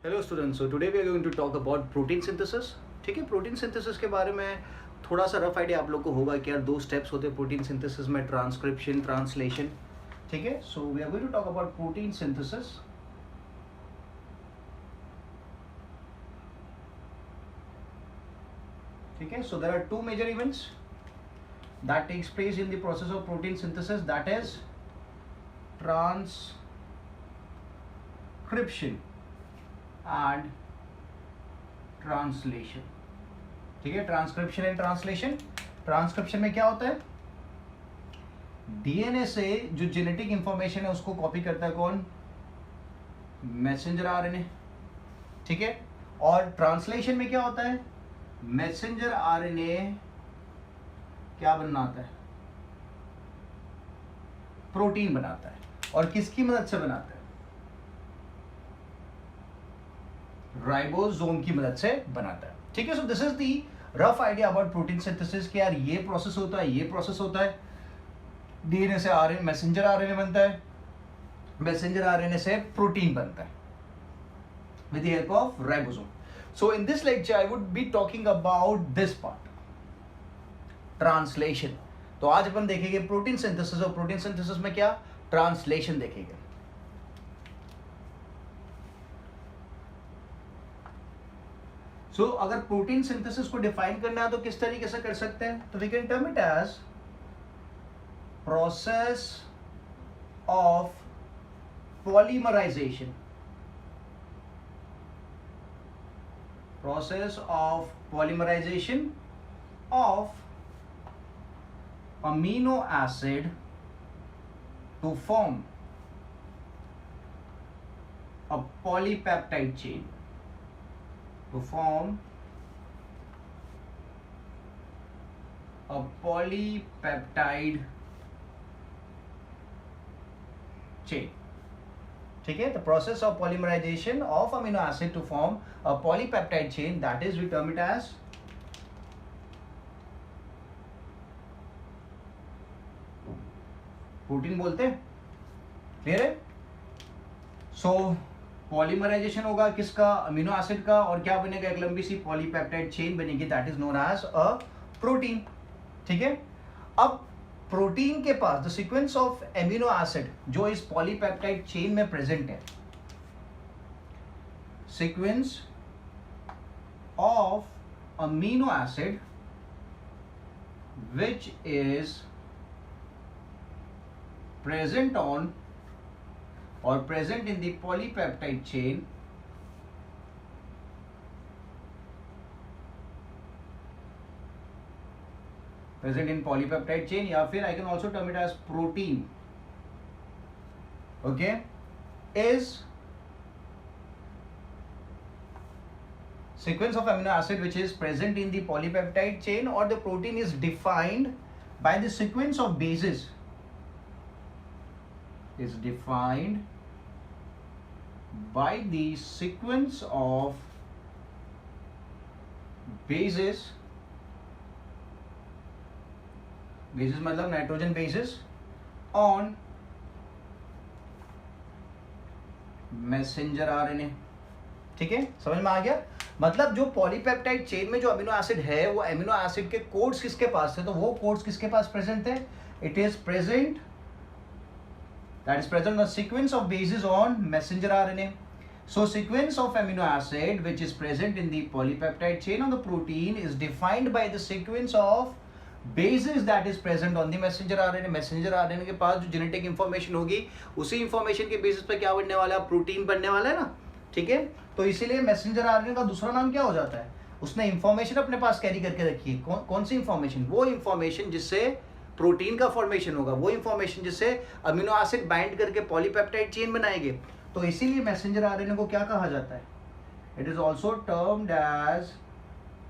Hello students, so today we are going to talk about protein synthesis. ठीक है, protein synthesis के बारे में थोड़ा सा रफ आइडिया आप लोग को होगा कि यार दो स्टेप्स होते हैं प्रोटीन सिंथेसिस में, ट्रांसक्रिप्शन, ट्रांसलेशन। ठीक है, so we are going to talk about protein synthesis. ठीक है, so there are two major events that takes place in the process of protein synthesis, that is transcription and translation. ठीक है, transcription and translation. Transcription में क्या होता है? DNA से जो जेनेटिक इंफॉर्मेशन है उसको कॉपी करता है कौन? Messenger RNA. ठीक है, और ट्रांसलेशन में क्या होता है? मैसेंजर आरएनए क्या बनाता है? प्रोटीन बनाता है। और किसकी मदद से बनाता है? राइबोसोम की मदद से बनाता है। ठीक है, so this is the rough idea about protein synthesis कि यार ये प्रोसेस होता है, ये प्रोसेस होता है। डीएनए से आरएनए, मैसेंजर आरएनए बनता है, मैसेंजर आरएनए से प्रोटीन बनता है with the help of ribosome. So in this lecture I would be talking about this part, translation. तो आज अपन देखेंगे प्रोटीन सिंथेसिस, और प्रोटीन सिंथेसिस में क्या? ट्रांसलेशन देखेंगे। सो अगर प्रोटीन सिंथेसिस को डिफाइन करना है तो किस तरीके से कर सकते हैं? तो we can term it as process of polymerisation. Process of polymerisation of amino acid to form a polypeptide chain, to form a polypeptide chain. ठीक है, the process of polymerization of amino acid to form a polypeptide chain, that is we term it as protein बोलते हैं। Clear है? सो polymerisation होगा किसका? Amino acid का, और क्या बनेगा? एक लंबी सी पॉलीपेप्टाइड चेन बनेगी, that is known as a protein. ठीक है, अब प्रोटीन के पास the sequence of amino acid जो इस पॉलीपेप्टाइड चेन में प्रेजेंट है, sequence of amino acid which is present on or present in the polypeptide chain या फिर I can also term it as protein, okay, is sequence of amino acid which is present in the polypeptide chain, or the protein is defined by the sequence of bases, is defined by the sequence of bases मतलब nitrogen bases on messenger RNA. ठीक है, समझ में आ गया? मतलब जो polypeptide chain में जो अमीनो एसिड है, वो अमीनो एसिड के कोड्स किसके पास थे? तो वो कोड्स किसके पास प्रेजेंट थे? It is present, that is present a sequence of bases on messenger RNA. So sequence of amino acid which is present in the polypeptide chain on the protein is defined by the sequence of bases that is present on the messenger RNA. messenger RNA के पास जो genetic information होगी, उसी information के basis पे क्या बनने वाला है? प्रोटीन बनने वाला है ना। ठीक है, तो इसीलिए messenger RNA का दूसरा नाम क्या हो जाता है? उसने information अपने पास कैरी करके रखी है। कौन सी information? वो information जिससे प्रोटीन का फॉर्मेशन होगा, वो इंफॉर्मेशन जिससे अमीनो एसिड बाइंड करके पॉलीपेप्टाइड चेन बनाएंगे। तो इसीलिए मैसेंजर आरएनए को क्या कहा जाता है? It is also termed as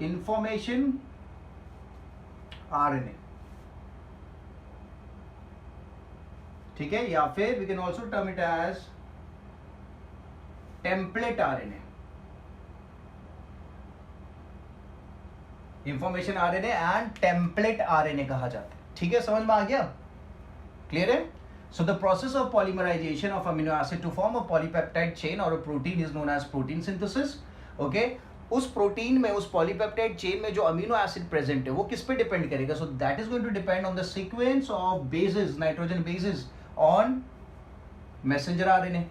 information RNA. ठीक है, या फिर we can also term it as template RNA. Information RNA and template RNA कहा जाता है। ठीक है, समझ में आ गया? क्लियर है? So the process of polymerization of amino acid to form a polypeptide chain or a protein is known as protein synthesis. Okay, उस प्रोटीन में, उस पॉलीपेप्टाइड चेन में जो अमीनो एसिड प्रेजेंट है वो किस पे डिपेंड करेगा? So that is going to depend on the sequence of bases, nitrogen bases on messenger RNA.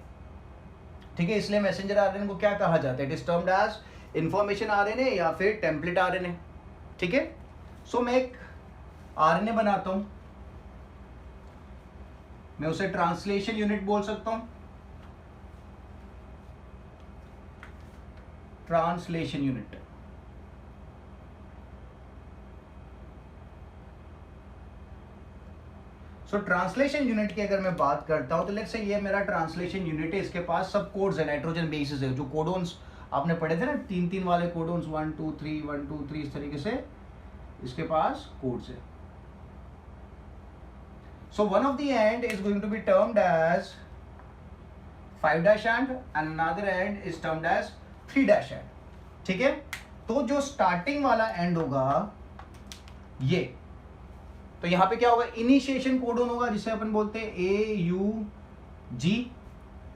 ठीक है, इसलिए मैसेंजर आरएनए को क्या कहा जाता है? It is termed as information RNA या फिर टेम्पलेट आरएनए. ठीक है, सो मैं एक आरएनए बनाता हूं, मैं उसे ट्रांसलेशन यूनिट बोल सकता हूं. Translation unit. So translation unit की अगर मैं बात करता हूं तो लेट्स से ये मेरा ट्रांसलेशन यूनिट है, इसके पास सब कोड्स है, नाइट्रोजन बेसिस है, जो कोडोन्स आपने पढ़े थे ना, 3-3 वाले कोडोन्स, 1 2 3 1 2 3, इस तरीके से इसके पास कोड्स है. So one of the end is going to be termed as 5' end and another end is termed as 3' end. ठीक है, तो जो स्टार्टिंग वाला एंड होगा ये, तो यहां पे क्या होगा? इनिशिएशन कोडोन होगा जिसे अपन बोलते हैं AUG.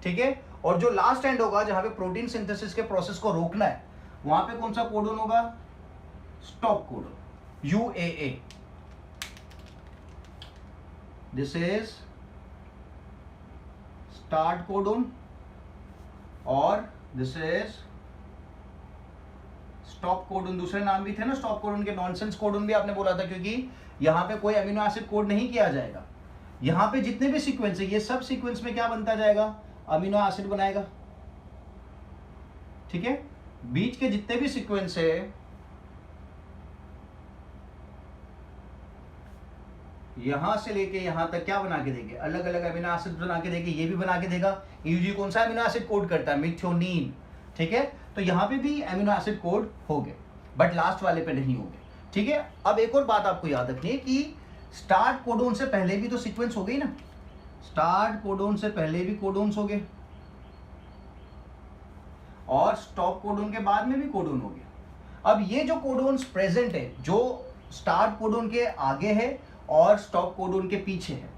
ठीक है, और जो लास्ट एंड होगा जहां पे प्रोटीन सिंथेसिस के प्रोसेस को रोकना है, वहां पे कौन सा कोडोन होगा? Stop codon, UAA. This is start codon और this is stop codon. दूसरे नाम भी थे ना स्टॉप कोडोन के, नॉनसेंस कोडोन भी आपने बोला था, क्योंकि यहां पे कोई अमीनो एसिड कोड नहीं किया जाएगा. यहां पे जितने भी सीक्वेंस है, ये सब सीक्वेंस में क्या बनता जाएगा? अमीनो एसिड बनाएगा. ठीक है, बीच के जितने भी सीक्वेंस है, यहां से लेके यहां तक क्या बना के देंगे? अलग अलग अमीनो एसिड बना के देंगे. ये भी बना के देगा. यूजी कौन सा अमीनो एसिड कोड करता है? मिथ्योनीन. ठीक है, तो यहां पे भी अमीनो एसिड कोड हो गए, बट लास्ट वाले पे नहीं होंगे. ठीक है, अब एक और बात आपको याद रखनी है कि स्टार्ट कोडोन से पहले भी तो सीक्वेंस हो गई ना. स्टार्ट कोडोन से पहले भी कोडोन्स हो गए और स्टॉप कोडोन के बाद में भी कोडोन हो गए. अब ये जो कोडोन्स प्रेजेंट है, जो स्टार्ट कोडोन के आगे है और स्टॉप कोडोन के पीछे है,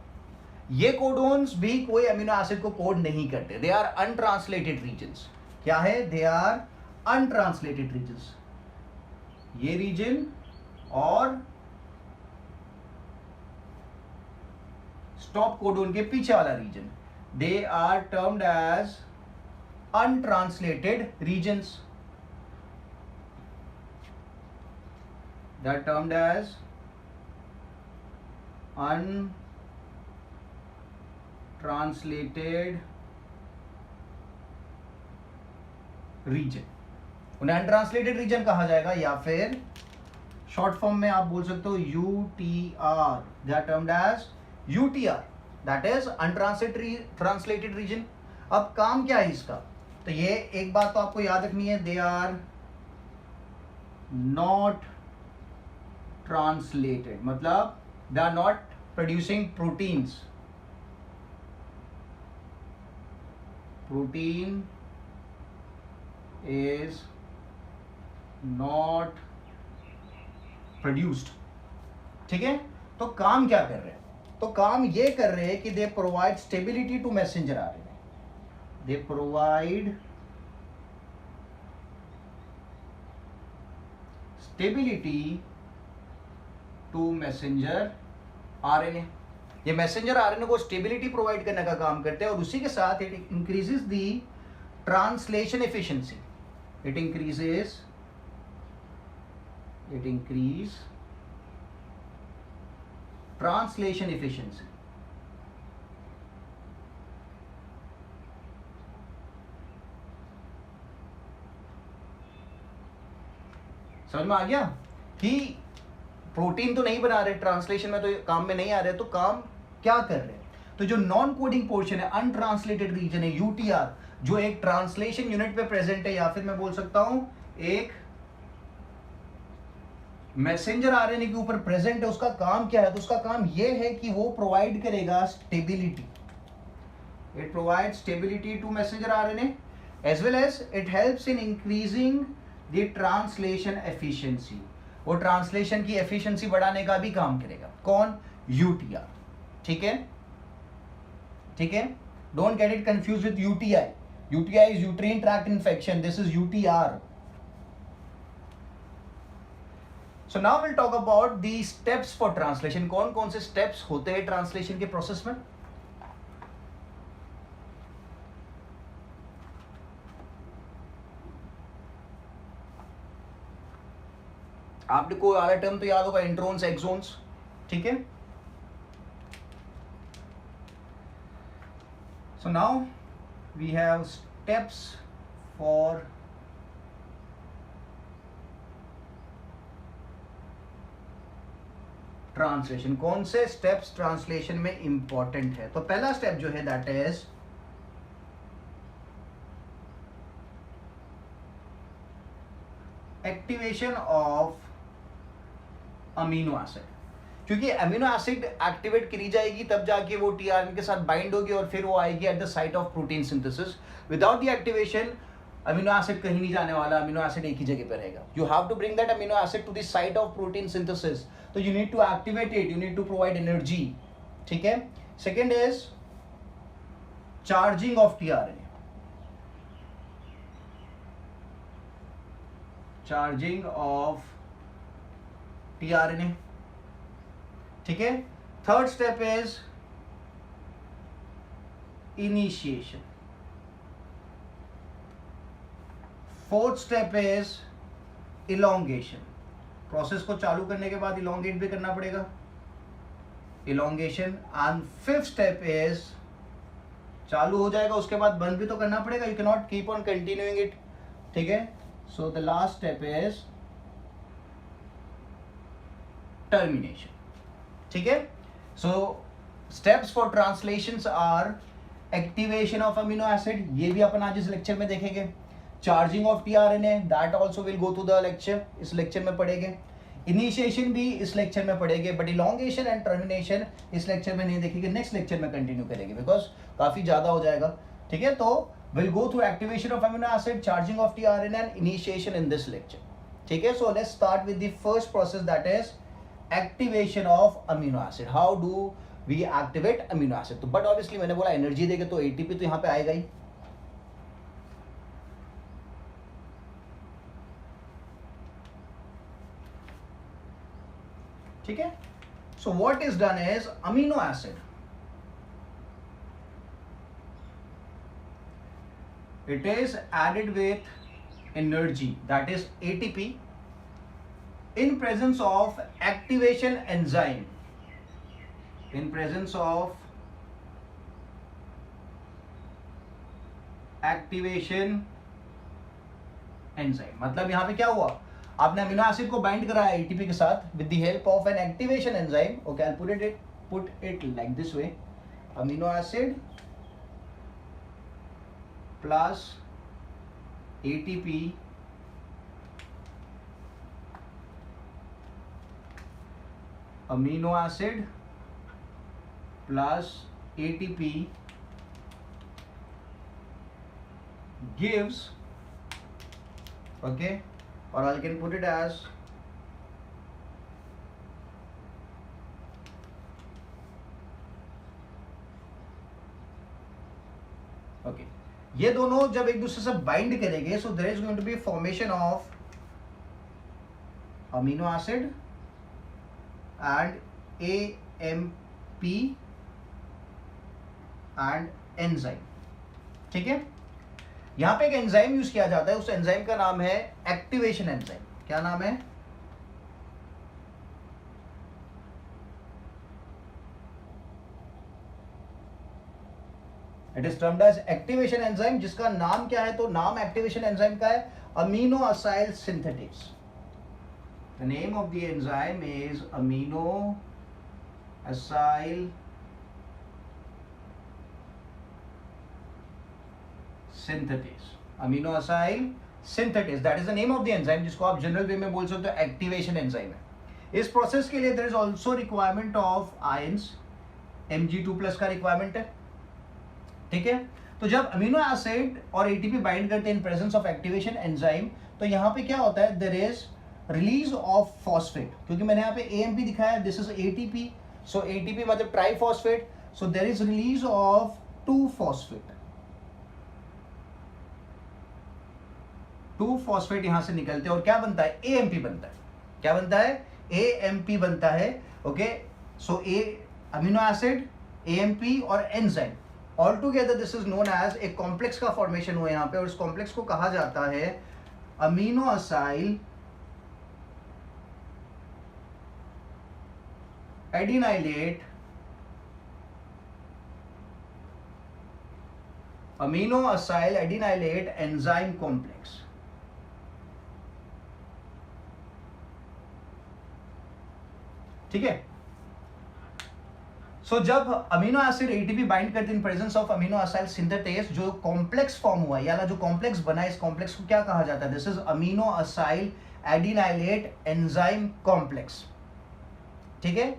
ये कोडोन्स भी कोई अमीनो एसिड को कोड नहीं करते. They are untranslated regions. क्या है? They are untranslated regions. ये रीजन और स्टॉप कोडोन के पीछे वाला region, they are termed as untranslated regions. They are termed as untranslated region. उन्हें अनट्रांसलेटेड रीजन कहा जाएगा, या फिर शॉर्ट फॉर्म में आप बोल सकते हो UTR. They are termed as UTR, that is untranslated region. अब काम क्या है इसका? तो ये एक बात तो आपको याद रखनी है, दे आर नॉट ट्रांसलेटेड, मतलब they are not producing proteins. Protein is not produced. ठीक है, तो काम क्या कर रहे हैं? तो काम ये कर रहे हैं कि they provide stability to messenger RNA. They provide stability to messenger RNA. ये मैसेंजर आरएनए को स्टेबिलिटी प्रोवाइड करने का काम करते हैं और उसी के साथ it increases the translation efficiency. It increase translation efficiency. समझ में आ गया कि प्रोटीन तो नहीं बना रहे, ट्रांसलेशन में तो काम में नहीं आ रहे, तो काम क्या कर रहे हैं? तो जो नॉन कोडिंग पोर्शन है, अनट्रांसलेटेड रीजन है, यूटीआर, जो एक ट्रांसलेशन यूनिट पे प्रेजेंट है, या फिर मैं बोल सकता हूं एक मैसेंजर आरएनए के ऊपर प्रेजेंट है, उसका काम क्या है? तो उसका काम यह है कि वो प्रोवाइड करेगा stability. It provide stability to messenger RNA as well as it helps in increasing the translation efficiency. वो ट्रांसलेशन की एफिशिएंसी बढ़ाने का भी काम करेगा. कौन? यूटीआर. ठीक है, ठीक है, don't get it confuse with UTI. UTI is uterine tract infection, this is UTR. So now we'll talk about the steps for translation. कौन कौन से steps होते हैं ट्रांसलेशन के प्रोसेस में. आपको वाला टर्म तो याद होगा, इंट्रोन्स एक्सोन्स. ठीक है, so now we have steps for translation. कौन से स्टेप्स ट्रांसलेशन में इंपॉर्टेंट है. तो पहला स्टेप जो है that is activation of amino acid. क्योंकि अमीनो एसिड एक्टिवेट करी जाएगी तब जाके वो टीआरएनए के साथ बाइंड होगी और फिर वो आएगी at the site of protein synthesis. Without the activation amino acid कहीं नहीं जाने वाला, अमीनो एसिड एक ही जगह पर रहेगा. You have to bring that amino acid to the site of protein synthesis. तो you need to activate it, you need to provide energy. ठीक है. Second is charging of tRNA. Charging of tRNA. ठीक है. Third step is initiation. Fourth step is elongation. Process को चालू करने के बाद इलोंगेट भी करना पड़ेगा, elongation. And fifth step is चालू हो जाएगा उसके बाद बंद भी तो करना पड़ेगा, you can not keep on continuing it. ठीक है. So the last step is termination. ठीक है. So steps for translations are activation of amino acid, ये भी अपन आज इस लेक्चर में देखेंगे. Charging of tRNA, that also will go to the lecture, इस लेक्चर में पढ़ेंगे. इनिशिएशन भी इस लेक्चर में पढ़ेंगे, बट इलोंगेशन एंड टर्मिनेशन इस लेक्चर में नहीं देखेंगे, नेक्स्ट लेक्चर में कंटिन्यू करेंगे बिकॉज काफी ज्यादा हो जाएगा. ठीक है. तो will go through activation of amino acid, charging of tRNA and initiation in this lecture. ठीक है. So let's start with the first process that is activation of amino acid. How do we activate amino acid. तो but obviously मैंने बोला energy देंगे तो ATP तो यहाँ पे आएगा ही. ठीक है. So what is done is amino acid, it is added with energy, that is ATP, in presence of activation enzyme. In presence of activation enzyme. मतलब यहां पे क्या हुआ, आपने अमीनो एसिड को बाइंड कराया एटीपी के साथ with the help of an activation enzyme. Okay, I put it like this way. Amino acid plus ATP amino acid plus ATP gives, okay, or I can put it as okay. ये दोनों जब एक दूसरे से bind करेंगे so there is going to be formation of amino acid and AMP and enzyme. ठीक है. यहां पे एक एंजाइम यूज किया जाता है, उस एंजाइम का नाम है एक्टिवेशन एंजाइम. क्या नाम है? It is termed as activation enzyme, जिसका नाम क्या है, तो नाम एक्टिवेशन एंजाइम का है amino acyl synthetics. The name of the enzyme is amino acyl synthetics. Amino acyl synthetics, that is the name of the enzyme, जिसको आप जनरल वे में बोल सकते हो एक्टिवेशन एंजाइम है. इस प्रोसेस के लिए there is also requirement of ions, Mg2+ का रिक्वायरमेंट है. ठीक है. तो जब अमीनो एसिड और एटीपी बाइंड करते हैं in presence of activation enzyme, तो यहाँ पे क्या होता है, there is release of phosphate. क्योंकि मैंने यहाँ पे AMP दिखाया, this is ATP, so ATP मतलब triphosphate, so there is release of two phosphate, two phosphate यहां से निकलते हैं और क्या बनता है, AMP बनता है। क्या बनता है, AMP बनता है। Okay, so a amino acid, AMP और enzyme all together this is known as एक कॉम्प्लेक्स का फॉर्मेशन हुआ यहां पे, और इस कॉम्प्लेक्स को कहा जाता है amino acyl adenylate amino acyl adenylate enzyme complex. ठीक है, सो जब अमीनो एसिड एटीपी बाइंड करते इन presence of amino acyl synthetase, जो कॉम्प्लेक्स फॉर्म हुआ या जो कॉम्प्लेक्स बना, इस कॉम्प्लेक्स को क्या कहा जाता है, this is amino acyl adenylate enzyme complex. ठीक है,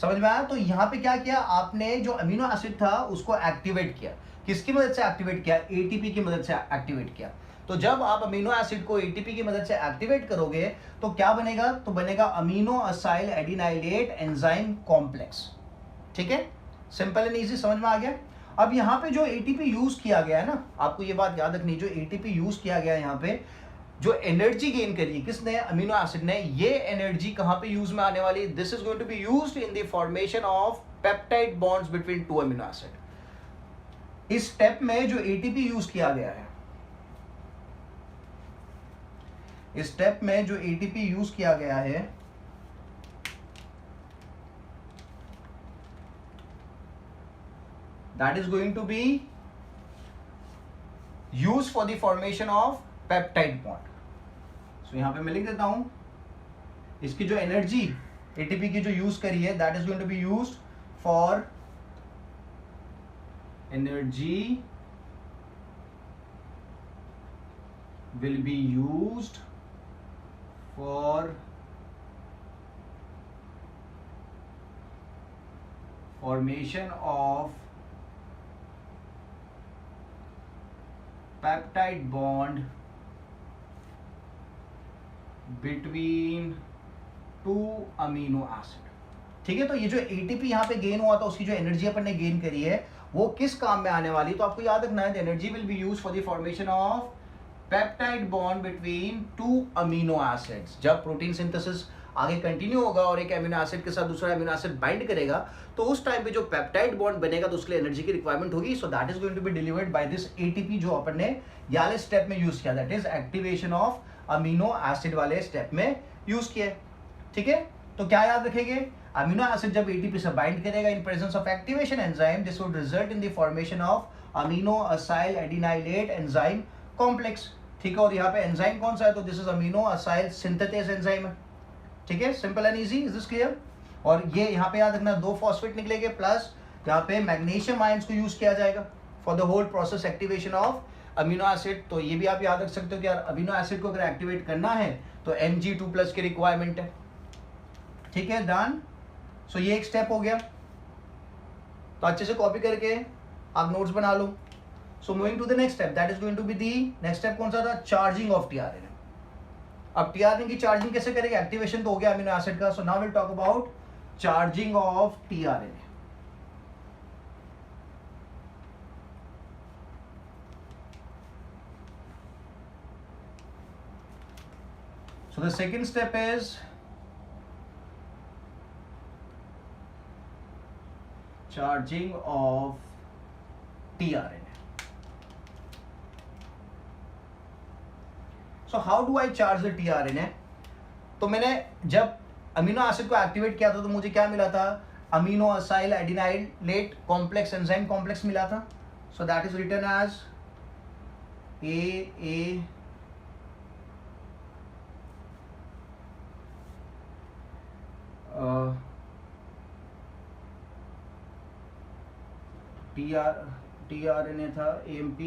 समझ में आया। तो यहां पे क्या किया आपने, जो अमीनो एसिड था उसको एक्टिवेट किया, किसकी मदद से एक्टिवेट किया, एटीपी की मदद से एक्टिवेट किया। तो जब आप अमीनो एसिड को एटीपी की मदद से एक्टिवेट करोगे तो क्या बनेगा, तो बनेगा amino acyl adenylate enzyme complex. ठीक है, सिंपल एंड इजी, समझ में आ गया। अब यहाँ पे जो एटीपी यूज किया गया है ना, आपको ये बात याद रखनी, जो एटीपी यूज किया गया है यहाँ पे, जो एनर्जी गेन करी किसने, अमीनो एसिड ने, ये एनर्जी कहाँ पे यूज में आने वाली, this is going to be used in the formation of peptide bonds between 2 amino acid. इस स्टेप में जो एटीपी यूज किया गया है, इस स्टेप में जो एटीपी यूज किया गया है, that is going to be use for the formation of peptide bond. So यहां पे मैं लिख देता हूं, इसकी जो एनर्जी एटीपी की जो यूज करी है, that is going to be used for energy will be used for formation of peptide bond between 2 amino acid। ठीक है, तो ये जो एटीपी यहाँ पे गेन हुआ था, उसकी जो एनर्जी अपन ने गेन करी है वो किस काम में आने वाली, तो आपको याद रखना है, energy will be used for the formation of peptide bond between 2 amino acids. जब प्रोटीन सिंथेसिस आगे कंटिन्यू होगा और एक अमीनो एसिड के साथ दूसरा अमीनो एसिड बाइंड करेगा, तो उस टाइम पे जो पेप्टाइड बॉन्ड बनेगा तो उसके लिए एनर्जी की रिक्वायरमेंट होगी। So that is going to be delivered by this ATP, जो अपन ने ये वाले स्टेप में यूज किया, that is activation of amino acid वाले स्टेप में यूज किया। ठीक है, तो क्या याद रखेंगे, अमीनो एसिड जब एटीपी से बाइंड करेगा in presence of activation enzyme, this would result in the formation of amino acyl adenylate enzyme complex. ठीक है, और यहाँ पे एंजाइम कौन सा है, तो this is amino acyl synthetase enzyme है। ठीक है, simple and easy, is this clear. और ये यहाँ पे याद रखना 2 फॉस्फेट निकलेंगे, प्लस यहाँ पे मैग्नीशियम आयंस को यूज किया जाएगा for the whole process activation of amino acid. तो ये भी आप याद रख सकते हो कि यार अमीनो एसिड को अगर एक्टिवेट करना है तो Mg2+ की रिक्वायरमेंट है। ठीक है, डन। सो ये एक स्टेप हो गया, तो अच्छे से कॉपी करके आप नोट्स बना लो। So moving to the next step, that is going to be the, next step कौन सा था, चार्जिंग ऑफ टीआरएनए। अब टीआरएनए की चार्जिंग कैसे करेंगे, एक्टिवेशन तो हो गया अमीनो एसिड का, so now will talk about charging of tRNA. So the second step is charging of tRNA. So how do I charge the tRNA? तो मैंने जब अमीनो एसिड को एक्टिवेट किया था तो मुझे क्या मिला था, amino acyl adenylate complex enzyme complex मिला था। So that is written as AA tRNA था, AMP,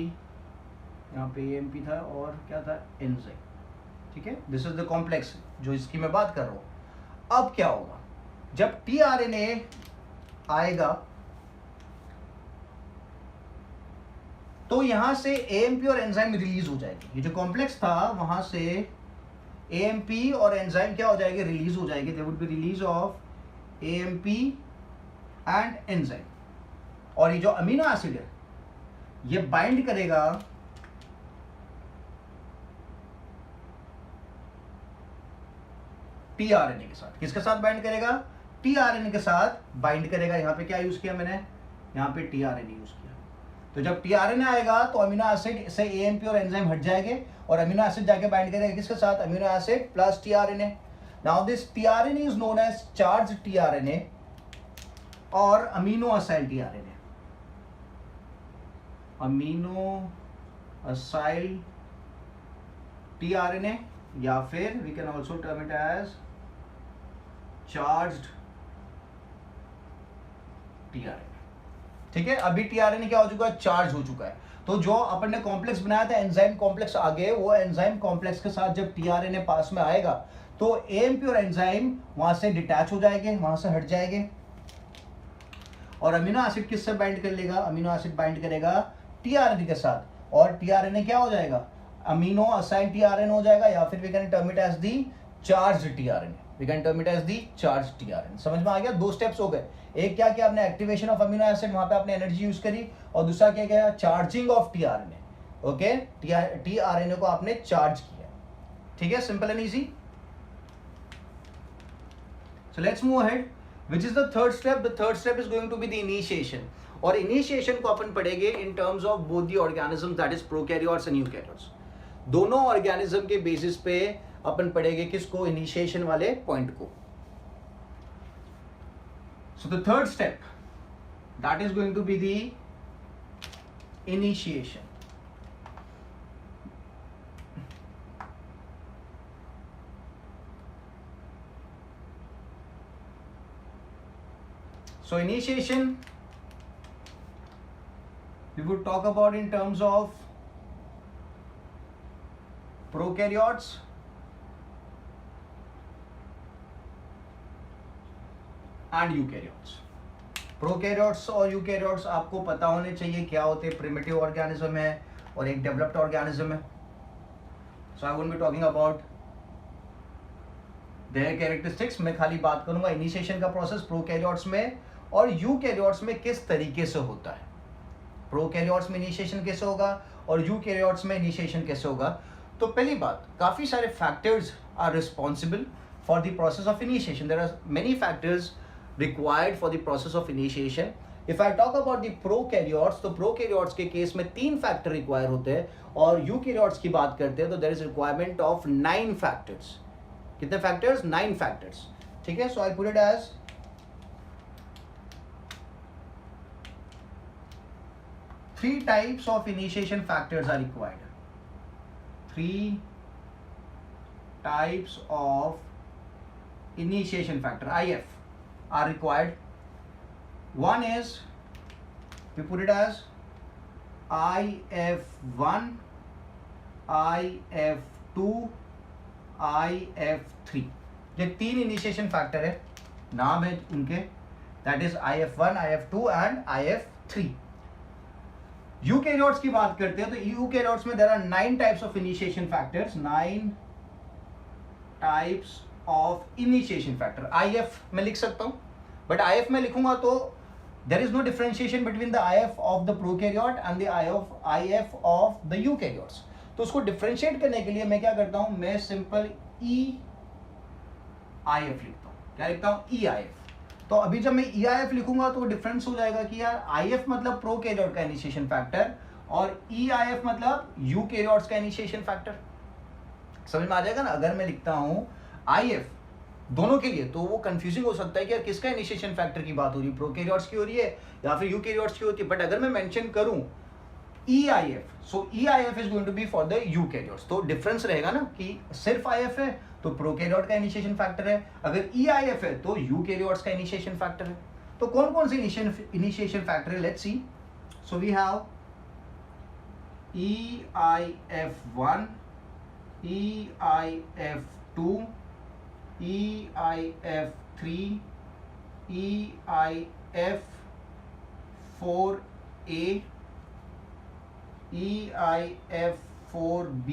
यहाँ पे AMP था और क्या था, एंजाइम। ठीक है, दिस इज द कॉम्प्लेक्स जो इसकी मैं बात कर रहा हूं। अब क्या होगा, जब tRNA आएगा तो यहां से AMP और एंजाइम रिलीज हो जाएगी। ये जो कॉम्प्लेक्स था वहां से AMP और एंजाइम क्या हो जाएंगे, रिलीज हो जाएंगे। There would be release of AMP and enzyme. और ये जो अमीनो एसिड है ये बाइंड करेगा टीआरएनए के साथ। किसके साथ बाइंड करेगा? टीआरएनए के साथ बाइंड करेगा। यहां पे क्या यूज किया मैंने? यहां पे टीआरएनए यूज किया। तो जब टीआरएनए आएगा तो अमीनो एसिड से एएमपी और एंजाइम हट जाएंगे और अमीनो एसिड जाके बाइंड करेगा किसके साथ? Amino acid plus tRNA. Now this tRNA is known as charge tRNA or amino acyl tRNA. Amino acyl tRNA या फिर we can also term it as charged tRNA. ठीक है, अभी टीआरएनए क्या हो चुका है? चार्ज हो चुका है। तो जो अपन ने कॉम्प्लेक्स बनाया था एंजाइम कॉम्प्लेक्स आगे, वो एंजाइम कॉम्प्लेक्स के साथ जब टीआरएनए पास में आएगा तो एएमपी और एंजाइम वहां से डिटैच हो जाएंगे, वहां से हट जाएंगे और अमीनो एसिड किससे बाइंड कर लेगा? अमीनो एसिड बाइंड करेगा टीआरएनए के साथ और टीआरएनए क्या हो जाएगा? अमीनो असाइल टीआरएनए हो जाएगा या फिर we can term it as the charged tRNA. We can term it as the charge tRNA. समझ में आ गया? दो स्टेप्स हो गए। एक क्या किया आपने? एक्टिवेशन ऑफ अमीनो एसिड, वहां पे आपने एनर्जी यूज करी, और दूसरा क्या किया? Charging of tRNA. Okay, tRNA को आपने चार्ज किया। ठीक है, simple and easy. So let's move ahead. Which is the third step? The third step is going to be the initiation. और इनिशिएशन को अपन पढ़ेंगे in terms of both the organism, that is prokaryotes and eukaryotes. दोनों organism के basis पे अपन पढ़ेंगे किसको? इनिशिएशन वाले पॉइंट को। So the third step that is going to be the initiation. So initiation we would talk about in terms of prokaryotes and eukaryotes. Prokaryotes और eukaryotes आपको पता होने चाहिए क्या होते हैं। प्रिमिटिव ऑर्गेनिज्म है और एक डेवलप्ड ऑर्गेनिज्म है। So I won't be talking about their characteristics. मैं खाली बात करूंगा इनिशिएशन का प्रोसेस प्रोकैरियोट्स में और यूकैरियोट्स में किस तरीके से होता है। प्रोकैरियोट्स में इनिशिएशन कैसे होगा और यूकैरियोट्स में इनिशिएशन कैसे होगा। तो पहली बात, काफी सारे factors are responsible for the process of initiation. There are many factors required for the process of initiation. If I talk about the prokaryotes, तो prokaryotes के केस में 3 फैक्टर रिक्वायर होते हैं और यूकैरियोट्स की बात करते हैं तो there is requirement of 9 factors. कितने फैक्टर्स? 9 फैक्टर्स। ठीक है, so I'll put it as 3 types of initiation factors are required. 3 types of initiation factor, IF, are required. One is, we put it as IF1, IF2, IF3. ये 3 initiation factor है, नाम है उनके, that is IF1, IF2 and IF3। Eukaryotes की बात करते हैं तो यूकैरियोट्स में there are 9 types of initiation factors. 9 types of initiation factor. IF में लिख सकता हूं, बट IF में लिखूंगा तो there is no differentiation between the IF of the prokaryote and the IF of the eukaryotes. तो उसको डिफरेंशिएट करने के लिए मैं क्या करता हूं? मैं सिंपल EIF लिखता हूं। क्या लिखता हूं? EIF। तो अभी जब मैं EIF लिखूंगा तो डिफरेंस हो जाएगा कि यार IF मतलब प्रोकैरियोट का इनिशिएशन फैक्टर और EIF मतलब यूकैरियोट्स का इनिशिएशन फैक्टर। समझ में आ जाएगा ना? अगर मैं लिखता हूं IF दोनों के लिए तो वो कंफ्यूजिंग हो सकता है कि यार किसका इनिशिएशन फैक्टर की बात हो रही है, प्रोकैरियोट्स की हो रही है या फिर यूकैरियोट्स की होती है। बट अगर मैं मेंशन करूं EIF, so EIF is going to be for the eukaryotes. तो डिफरेंस रहेगा ना कि सिर्फ IF है तो प्रोकैरियोट का इनिशिएशन फैक्टर है, अगर EIF है तो यूकैरियोट्स का इनिशिएशन फैक्टर है। तो कौन कौन से इनिशिएशन फैक्टर है? Let's see. So we have EIF1, EIF2, EIF3, EIF4A, EIF4B,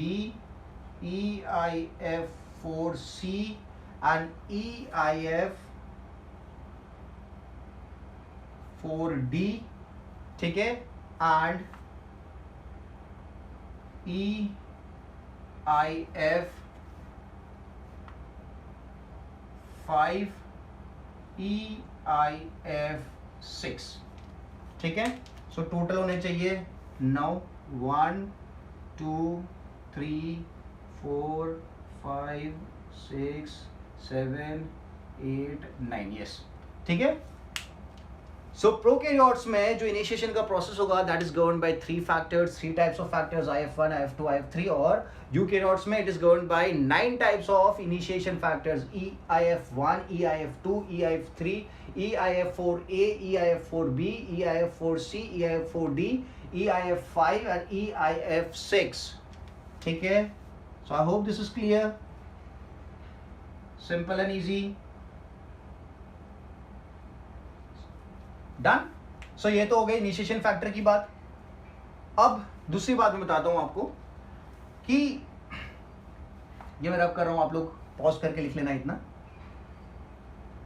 EIF4C and EIF4D. ठीक है, and EIF 5 EIF 6, ठीक है। सो टोटल होने चाहिए 9, 1 2 3 4 5 6 7 8 9, यस, ठीक है। सो प्रोकैरियोट्स में जो इनिशिएशन का प्रोसेस होगा that is govern by 3 factors, 3 types of factors, IF1, IF2, IF3, और यूकैरियोट्स में it is govern by 9 types of initiation factors, EIF1, EIF2, EIF3, EIF4A, EIF4B, EIF4C, EIF4D, EIF5 and EIF6, ठीक है। So I hope this is clear, simple and easy, done. सो ये तो हो गई initiation factor की बात। अब दूसरी बात मैं बताता हूं आपको कि ये मैं रब कर रहा हूं, आप लोग पॉज करके लिख लेना इतना।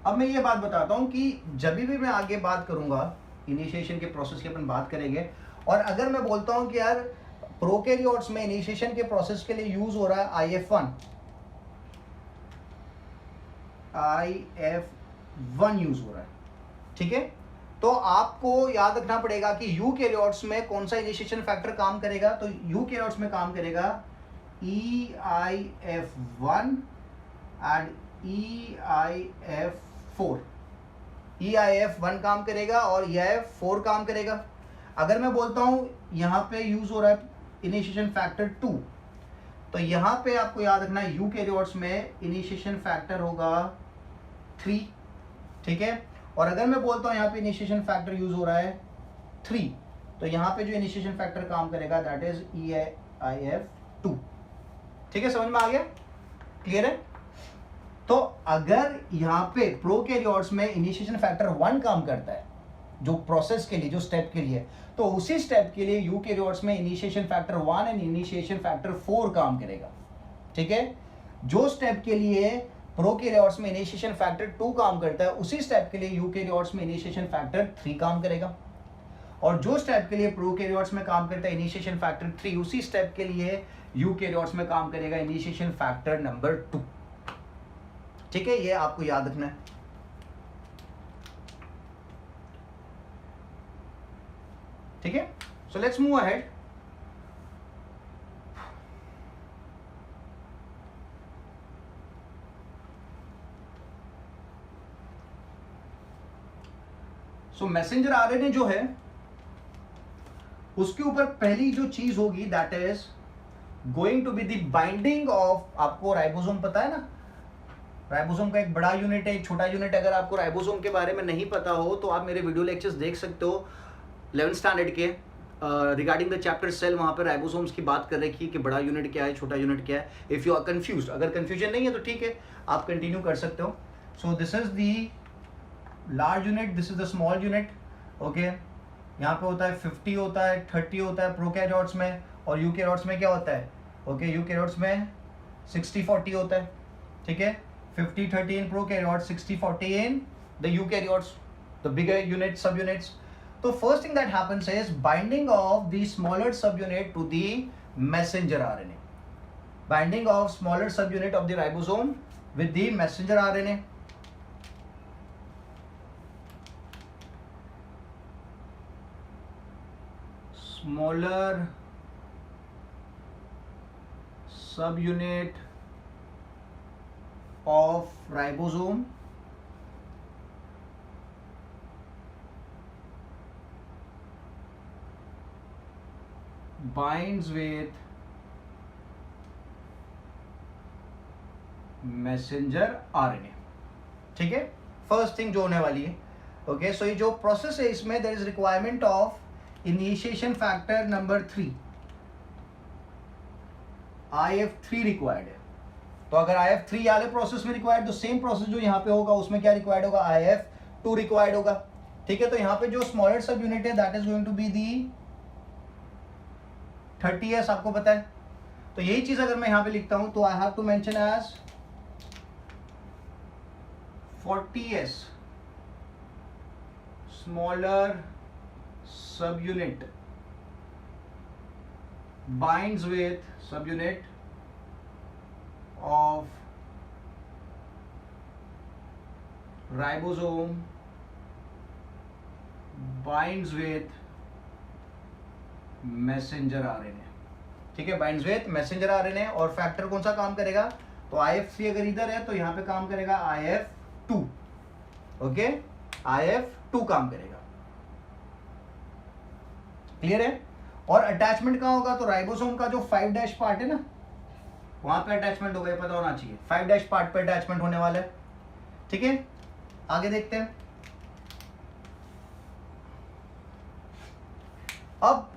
अब मैं ये बात बताता हूं कि जब भी मैं आगे बात करूंगा इनिशिएशन के प्रोसेस की अपन बात करेंगे, और अगर मैं बोलता हूं कि यार प्रोकैरियोट्स में इनिशिएशन के प्रोसेस के लिए यूज हो रहा है IF1 यूज हो रहा है, ठीक है। तो आपको याद रखना पड़ेगा कि यूकैरियोट्स में कौन सा इनिशिएशन फैक्टर काम करेगा। तो यूकैरियोट्स में काम करेगा EIF1 एंड EIF4। EIF1 काम करेगा और EIF4 काम करेगा। अगर मैं बोलता हूं यहां पे यूज हो रहा है इनिशिएशन फैक्टर 2, तो यहां पे आपको याद रखना है यूकैरियोट्स में इनिशिएशन फैक्टर होगा 3, ठीक है। और अगर मैं बोलता हूं यहां पे इनिशिएशन फैक्टर यूज हो रहा है 3, तो यहां पे जो इनिशिएशन फैक्टर काम करेगा दैट इज EIF2, ठीक है। समझ में आ गया, क्लियर है। तो अगर यहां पे प्रोकैरियोट्स में इनिशिएशन फैक्टर 1 काम करता है जो प्रोसेस के लिए, जो स्टेप के लिए, तो उसी स्टेप के लिए यूकैरियोट्स में initiation factor 1 and initiation factor 4 काम करेगा, ठीक है। जो स्टेप के लिए प्रोकैरियोट्स में इनिशिएशन फैक्टर 2 काम करता है, उसी स्टेप के लिए यूकैरियोट्स में इनिशिएशन फैक्टर 3 काम करेगा, और जो स्टेप के लिए प्रोकैरियोट्स में काम करता है इनिशिएशन फैक्टर 3, उसी स्टेप के लिए यूकैरियोट्स में काम करेगा इनिशिएशन फैक्टर नंबर 2, ठीक है। ये आपको याद रखना है, ठीक है। So let's move ahead. So messenger RNA जो है उसके ऊपर पहली जो चीज होगी that is going to be the binding of, आपको राइबोसोम पता है ना, राइबोसोम का एक बड़ा यूनिट है, एक छोटा यूनिट। अगर आपको राइबोसोम के बारे में नहीं पता हो तो आप मेरे वीडियो लेक्चर्स देख सकते हो 11th स्टैंडर्ड के रिगार्डिंग द चैप्टर सेल, वहाँ पर राइबोसोम्स की बात कर रखी है कि बड़ा यूनिट क्या है, छोटा यूनिट क्या है। इफ़ यू आर कंफ्यूज्ड, अगर कंफ्यूजन नहीं है तो ठीक है, आप कंटिन्यू कर सकते हो। So this is the large unit, this is the small unit, okay. यहाँ पे होता है 50 होता है, 30 होता है प्रोकैरियोट्स में, और यूकैरियोट्स में क्या होता है, ओके, यूकैरियोट्स में 60-40 होता है, ठीक है। 50-30 in prokaryotes, 60-40 in the eukaryotes, the bigger unit, subunits. So first thing that happens is binding of the smaller subunit to the messenger RNA. Binding of smaller subunit of the ribosome with the messenger RNA. Smaller subunit of ribosome binds with messenger RNA, ठीक है। First thing जो होने वाली है, okay. सो ये जो process है इसमें there is requirement of initiation factor number 3, IF3 required है। तो अगर IF3 वाले प्रोसेस में रिक्वायर्ड, तो सेम प्रोसेस जो यहाँ पे होगा उसमें क्या रिक्वायर्ड होगा, IF2 रिक्वायर्ड होगा, ठीक है। तो यहाँ पे जो स्मॉलर सब यूनिट है that is going to be the 30S, आपको पता है। तो यही चीज अगर मैं यहाँ पे लिखता हूं तो I have to mention as 40S smaller सब unit binds with subunit of ribosome binds with messenger RNA, ठीक है, बाइंड्स विथ मैसेंजर आरएनए। और फैक्टर कौन सा काम करेगा, तो IF3 अगर इधर है तो यहां पे काम करेगा IF2, ओके, IF2 काम करेगा, क्लियर है। और अटैचमेंट कहां होगा, तो राइबोसोम का जो 5' पार्ट है ना, वहां पे अटैचमेंट होगा, ये पता होना चाहिए, 5' पार्ट पे अटैचमेंट होने वाला है, ठीक है। आगे देखते हैं। अब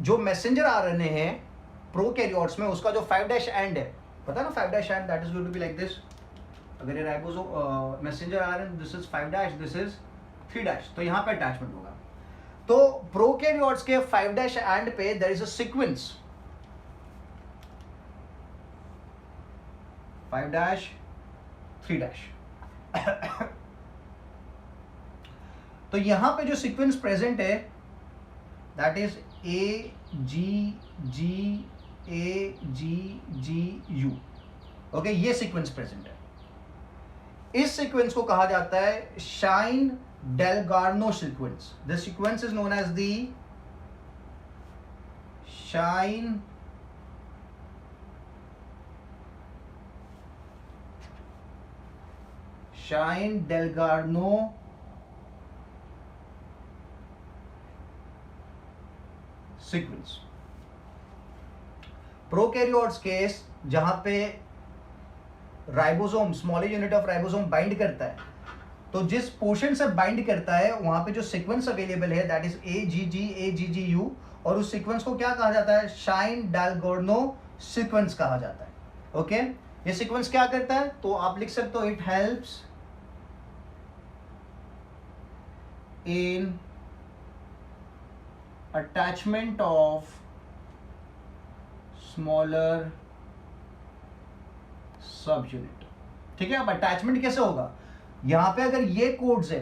जो मैसेंजर आरएनए है प्रोकैरियोट्स में, उसका जो 5' एंड है, पता है ना 5' end, that is going to be like this. अगर ये ribosome messenger RNA, this is 5', this is 3', तो यहां पे अटैचमेंट होगा। तो प्रोकैरियोट्स के 5' एंड पे देयर इज अ सीक्वेंस, 5', 3'। तो यहां पे जो सीक्वेंस प्रेजेंट है दैट इज AGGAGGU, ओके, ये सीक्वेंस प्रेजेंट है। इस सीक्वेंस को कहा जाता है Shine Dalgarno sequence. This sequence is known as the Shine Dalgarno sequence. Prokaryotes case जहां पे ribosome, small unit of ribosome bind करता है, तो जिस पोर्शन से बाइंड करता है वहां पे जो सीक्वेंस अवेलेबल है दैट इज AGGAGGU, और उस सीक्वेंस को क्या कहा जाता है, शाइन-डेलगार्नो सीक्वेंस कहा जाता है, ओके। ये सीक्वेंस क्या करता है, तो आप लिख सकते हो, it helps in attachment of smaller subunit, ठीक है। अब अटैचमेंट कैसे होगा, यहां पे अगर ये कोड्स है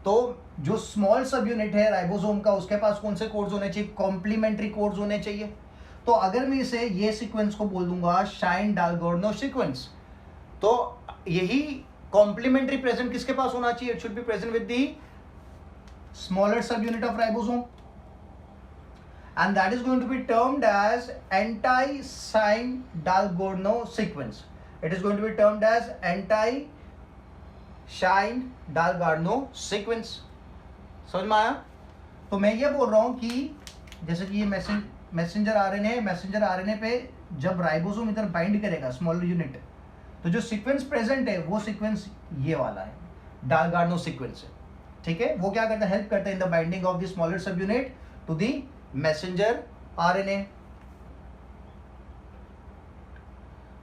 तो जो स्मॉल सब यूनिट है राइबोसोम का, उसके पास कौन से कोड्स होने चाहिए, कॉम्प्लीमेंट्री कोड्स होने चाहिए। तो अगर मैं इसे ये सीक्वेंस को बोल दूंगा शाइन-डेलगार्नो सीक्वेंस, तो यही कॉम्प्लीमेंट्री प्रेजेंट किसके पास होना चाहिए, it should be present with the smaller सब unit of ribosome, and that is going to be termed as anti-Shine-Dalgarno sequence. It is going to be termed as anti-Shine-Dalgarno sequence. समझ में आया। तो मैं ये बोल रहा हूं कि जैसे कि ये मैसेंजर आरएनए पे जब राइबोसोम इधर बाइंड करेगा स्मॉलर यूनिट, तो जो सीक्वेंस प्रेजेंट है वो सीक्वेंस ये वाला है, डालगार्नो सीक्वेंस है, ठीक है। वो क्या करता है, हेल्प करता है in the binding of the smaller सब unit to the messenger RNA,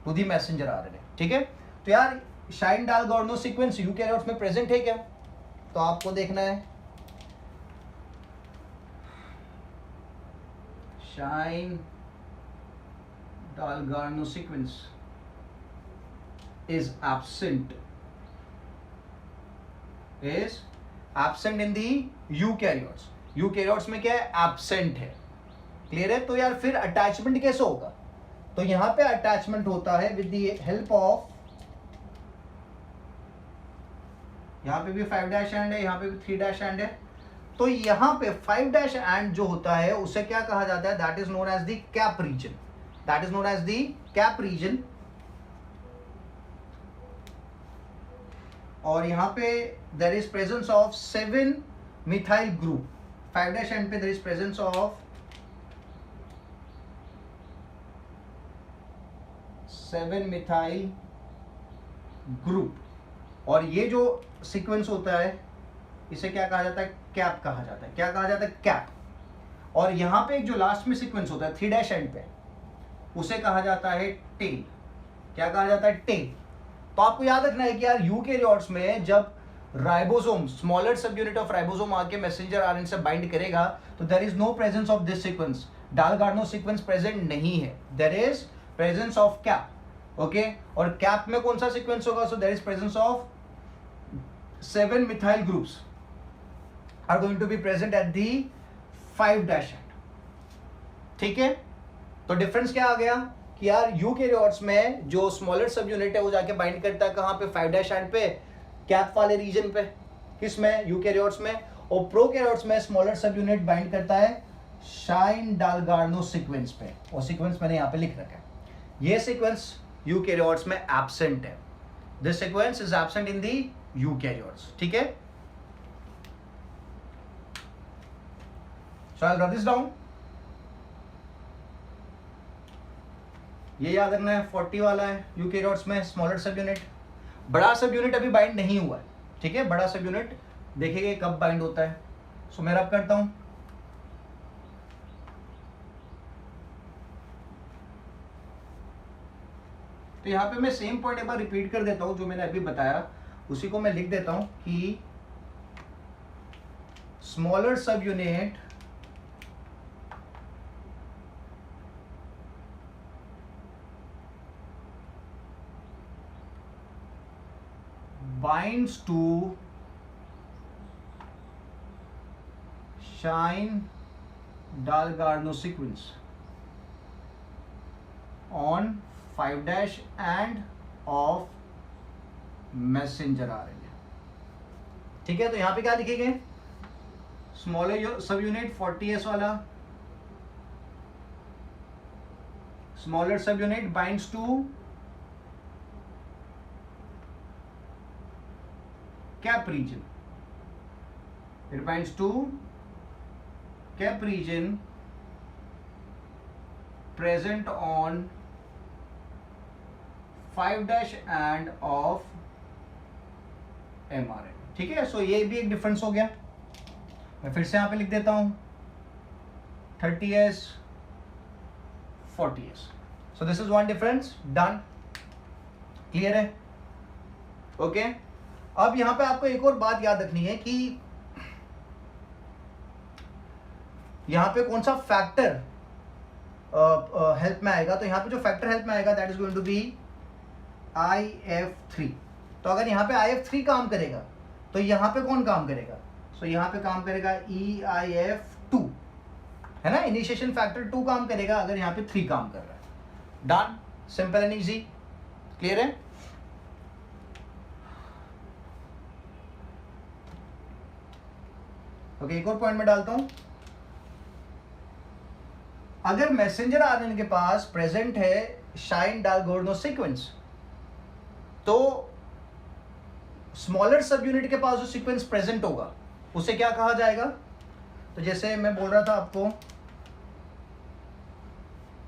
to the messenger RNA, ठीक है। तो यार शाइन-डेलगार्नो सीक्वेंस यूकैरियोट्स में प्रेजेंट है क्या, तो आपको देखना है Shine Dalgarno sequence is absent in the eukaryotes। Eukaryotes में क्या है, एब्सेंट है, क्लियर है। तो यार फिर अटैचमेंट कैसे होगा, तो यहां पे अटैचमेंट होता है विद द हेल्प ऑफ, यहां पे भी 5' एंड है, यहां पे भी 3' एंड है। तो यहां पे 5' एंड जो होता है उसे क्या कहा जाता है, that is known as the cap region, that is known as the cap region. और यहां पे there is presence of 7 methyl group, 5' end पे there is presence of 7 methyl group. और ये जो सीक्वेंस होता है इसे क्या कहा जाता है, कैप कहा जाता है। क्या कहा जाता है, कैप। और यहां पे एक जो लास्ट में सीक्वेंस होता है 3' एंड पे, उसे कहा जाता है टेल। क्या कहा जाता है, टेल। तो आपको याद रखना है कि यार यूकैरियोट्स में जब राइबोसोम, स्मॉलर सब यूनिट ऑफ राइबोसोम आके मैसेंजर आरएनए से बाइंड करेगा, तो there is no presence of this sequence, Dalgarno sequence present नहीं है, there is presence of cap, okay. और कैप में कौन सा सीक्वेंस होगा, so there is presence of 7 methyl groups are going to be present at the 5' end, ठीक है। तो डिफरेंस क्या आ गया कि यार यूकैरियोट्स में जो स्मॉलर सब यूनिट है वो जाके बाइंड करता है कहाँ पे, 5' एंड पे, कैप वाले रीजन पे, किसमें, यूकैरियोट्स में। और प्रोकैरियोट्स में स्मॉलर सब यूनिट बाइंड करता है शाइन डालगार्नो सीक्वेंस पे, और सीक्वेंस मैंने यहाँ पे लिख रखा है। ये सीक्वेंस यूकैरियोट्स में एब्सेंट है, this sequence is absent in the eukaryotes, ठीक है। So I will write this down. ये याद रखना है 40 वाला है यूकैरियोट्स में स्मॉलर सब यूनिट। बड़ा सब यूनिट अभी बाइंड नहीं हुआ है, ठीक है। बड़ा सब यूनिट देखेंगे कब बाइंड होता है। सो मैं रब करता हूं, तो यहां पे मैं सेम पॉइंट एक बार रिपीट कर देता हूं जो मैंने अभी बताया, उसी को मैं लिख देता हूं कि स्मॉलर सब unit binds to Shine-Dalgarno sequence on 5' and of messenger RNA, ठीक है। तो यहां पे क्या लिखेंगे, स्मॉलर सब यूनिट 40s वाला, स्मॉलर सब unit binds to cap region, it binds to cap region present on 5' and of mRNA, ठीक है। सो ये भी एक डिफरेंस हो गया। मैं फिर से यहां पे लिख देता हूं 30s 40s। So this is one difference, done, clear है, ओके। अब यहां पे आपको एक और बात याद रखनी है कि यहां पे कौन सा फैक्टर हेल्प में आएगा। तो यहां पे जो फैक्टर हेल्प में आएगा that is going to be IF3। तो अगर यहां पे IF3 काम करेगा तो यहां पे कौन काम करेगा, सो यहां पे काम करेगा EIF2, है ना। इनिशिएशन फैक्टर 2 काम करेगा अगर यहां पे 3 काम कर रहा है। Done, simple and easy, clear है। ओके, एक और पॉइंट में डालता हूं, अगर मैसेंजर आरएनए के पास प्रेजेंट है शाइन-डालगार्नो सीक्वेंस, तो स्मॉलर सब यूनिट के पास जो सीक्वेंस प्रेजेंट होगा उसे क्या कहा जाएगा। तो जैसे मैं बोल रहा था आपको,